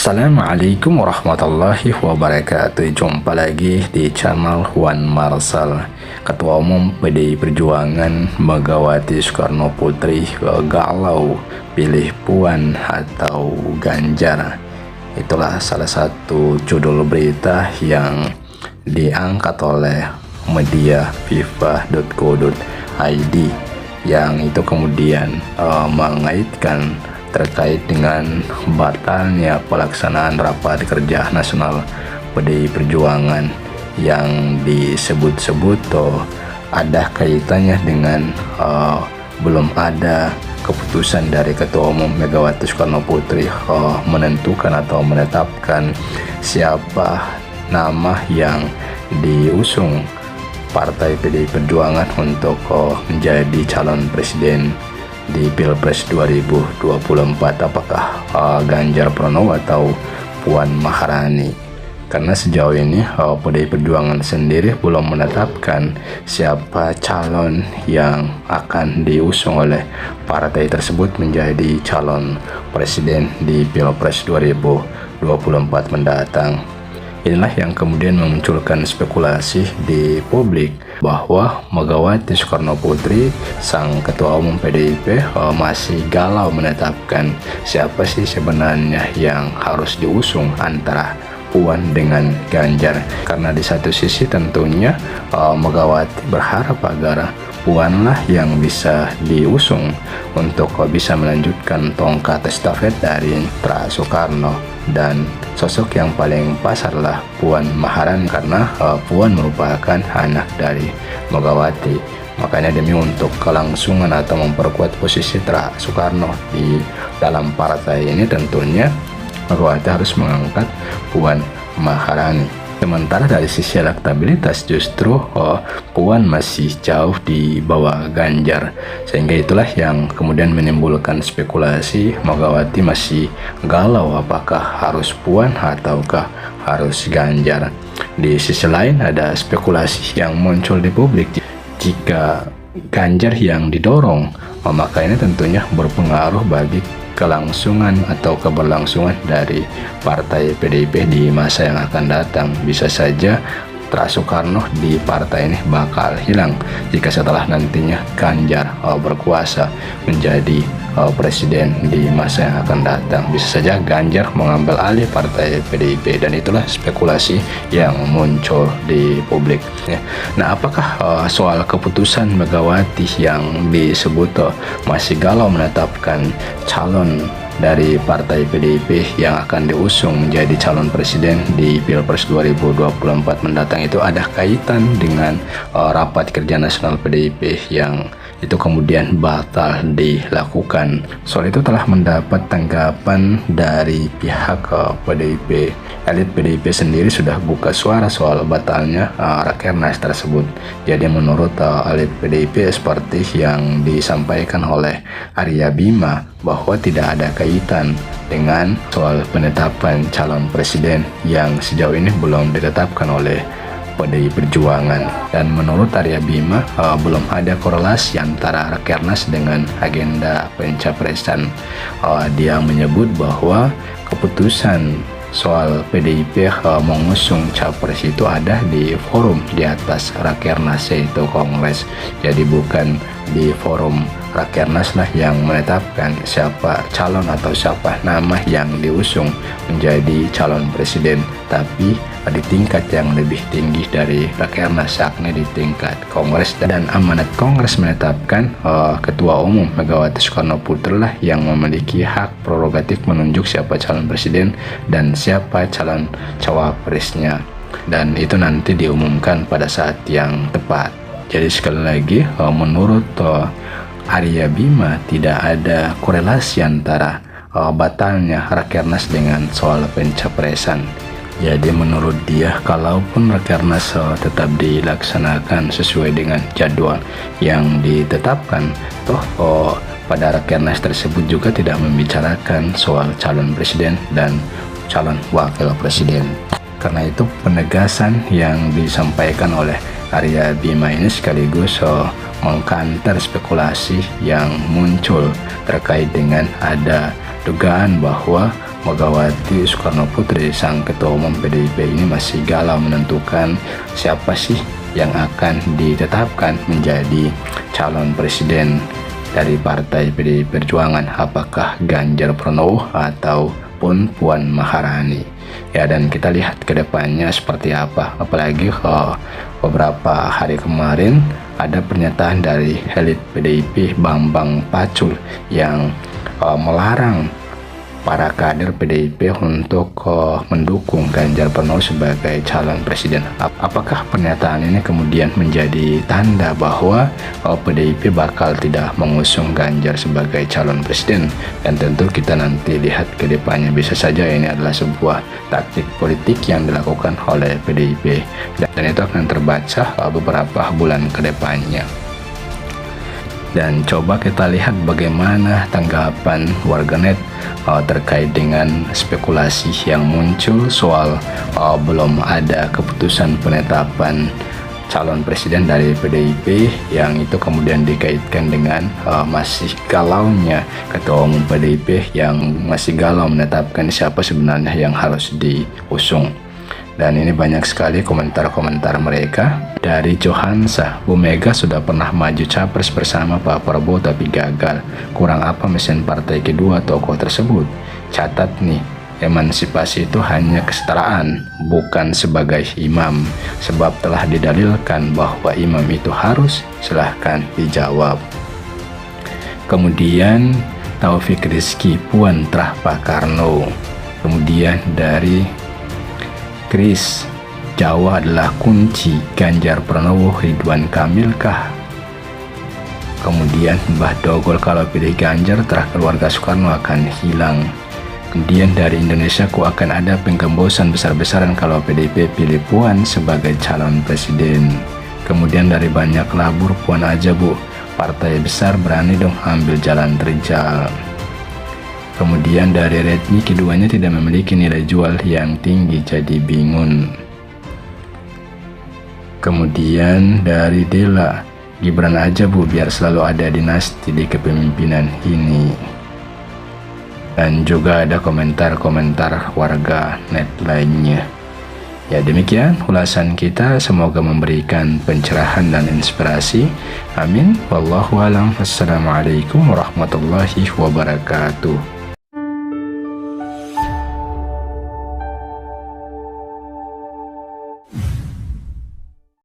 Assalamualaikum warahmatullahi wabarakatuh. Jumpa lagi di channel Wan Marsal. Ketua Umum PDI Perjuangan Megawati Soekarno Putri galau pilih Puan atau Ganjar. Itulah salah satu judul berita yang diangkat oleh media viva.co.id yang itu kemudian mengaitkan terkait dengan batalnya pelaksanaan rapat kerja nasional PDI Perjuangan yang disebut-sebut ada kaitannya dengan belum ada keputusan dari Ketua Umum Megawati Soekarno Putri menentukan atau menetapkan siapa nama yang diusung Partai PDI Perjuangan untuk menjadi calon presiden di Pilpres 2024, apakah Ganjar Pranowo atau Puan Maharani. Karena sejauh ini PDI Perjuangan sendiri belum menetapkan siapa calon yang akan diusung oleh partai tersebut menjadi calon presiden di Pilpres 2024 mendatang. Inilah yang kemudian memunculkan spekulasi di publik bahwa Megawati Soekarno Putri, sang Ketua Umum PDIP, masih galau menetapkan siapa sih sebenarnya yang harus diusung antara Puan dengan Ganjar. Karena di satu sisi tentunya Megawati berharap agar Puan lah yang bisa diusung untuk bisa melanjutkan tongkat estafet dari Tra Soekarno, dan sosok yang paling pas adalah Puan Maharani karena Puan merupakan anak dari Megawati. Makanya demi untuk kelangsungan atau memperkuat posisi Tra Soekarno di dalam partai ini, tentunya Megawati harus mengangkat Puan Maharani. Sementara dari sisi elektabilitas justru Puan masih jauh di bawah Ganjar, sehingga itulah yang kemudian menimbulkan spekulasi Megawati masih galau apakah harus Puan ataukah harus Ganjar. Di sisi lain ada spekulasi yang muncul di publik, jika Ganjar yang didorong maka ini tentunya berpengaruh bagi kelangsungan atau keberlangsungan dari partai PDIP di masa yang akan datang. Bisa saja Tra Soekarno di partai ini bakal hilang jika setelah nantinya Ganjar berkuasa menjadi presiden di masa yang akan datang. Bisa saja Ganjar mengambil alih partai PDIP, dan itulah spekulasi yang muncul di publik. Nah, apakah soal keputusan Megawati yang disebut masih galau menetapkan calon dari partai PDIP yang akan diusung menjadi calon presiden di Pilpres 2024 mendatang itu ada kaitan dengan rapat kerja nasional PDIP yang itu kemudian batal dilakukan? Soal itu telah mendapat tanggapan dari pihak PDIP. Elit PDIP sendiri sudah buka suara soal batalnya rakernas tersebut. Jadi menurut elit PDIP seperti yang disampaikan oleh Arya Bima bahwa tidak ada kaitan dengan soal penetapan calon presiden yang sejauh ini belum ditetapkan oleh PDI Perjuangan. Dan menurut Arya Bima belum ada korelasi antara rakernas dengan agenda pencapresan. Dia menyebut bahwa keputusan soal PDIP mengusung capres itu ada di forum di atas rakernas, yaitu Kongres. Jadi bukan di forum rakernas lah yang menetapkan siapa calon atau siapa nama yang diusung menjadi calon presiden, tapi di tingkat yang lebih tinggi dari rakernas, yakni di tingkat Kongres. Dan amanat Kongres menetapkan Ketua Umum Megawati Soekarno Putri lah yang memiliki hak prerogatif menunjuk siapa calon presiden dan siapa calon cawapresnya, dan itu nanti diumumkan pada saat yang tepat. Jadi sekali lagi menurut Arya Bima tidak ada korelasi antara batalnya rakernas dengan soal pencapresan. Jadi menurut dia, kalaupun rakernas tetap dilaksanakan sesuai dengan jadwal yang ditetapkan, pada rakernas tersebut juga tidak membicarakan soal calon presiden dan calon wakil presiden. Karena itu penegasan yang disampaikan oleh Arya Bima ini sekaligus mengkanter spekulasi yang muncul terkait dengan ada dugaan bahwa Megawati Soekarno Putri, sang ketua umum PDIP ini masih galau menentukan siapa sih yang akan ditetapkan menjadi calon presiden dari partai PDI Perjuangan, apakah Ganjar Pranowo ataupun Puan Maharani. Ya, dan kita lihat ke depannya seperti apa. Apalagi beberapa hari kemarin ada pernyataan dari elit PDIP Bambang Pacul yang melarang para kader PDIP untuk mendukung Ganjar Pranowo sebagai calon presiden. Apakah pernyataan ini kemudian menjadi tanda bahwa PDIP bakal tidak mengusung Ganjar sebagai calon presiden? Dan tentu kita nanti lihat ke depannya, bisa saja ini adalah sebuah taktik politik yang dilakukan oleh PDIP, dan itu akan terbaca beberapa bulan ke depannya. Dan coba kita lihat bagaimana tanggapan warganet terkait dengan spekulasi yang muncul soal belum ada keputusan penetapan calon presiden dari PDIP, yang itu kemudian dikaitkan dengan masih galaunya ketua umum PDIP yang masih galau menetapkan siapa sebenarnya yang harus diusung. Dan ini banyak sekali komentar-komentar mereka. Dari Johansa, Bu Mega sudah pernah maju capres bersama Pak Prabowo tapi gagal. Kurang apa mesin partai kedua tokoh tersebut? Catat nih, emansipasi itu hanya kesetaraan, bukan sebagai imam. Sebab telah didalilkan bahwa imam itu harus, silahkan dijawab. Kemudian Taufik Rizky, Puan Trah Pak Karno. Kemudian dari Kris, Jawa adalah kunci, Ganjar Pranowo Ridwan Kamil kah? Kemudian Mbah Dogol, kalau pilih Ganjar terah keluarga Soekarno akan hilang. Kemudian dari Indonesia ku akan ada penggembosan besar-besaran kalau PDIP pilih Puan sebagai calon presiden. Kemudian dari banyak labur, Puan aja Bu, partai besar berani dong ambil jalan terjal. Kemudian dari Redmi, keduanya tidak memiliki nilai jual yang tinggi jadi bingung. Kemudian dari Dela, Gibran aja Bu biar selalu ada dinasti di kepemimpinan ini. Dan juga ada komentar-komentar warga net lainnya. Ya, demikian ulasan kita, semoga memberikan pencerahan dan inspirasi. Amin. Wallahu a'lam. Wassalamualaikum warahmatullahi wabarakatuh.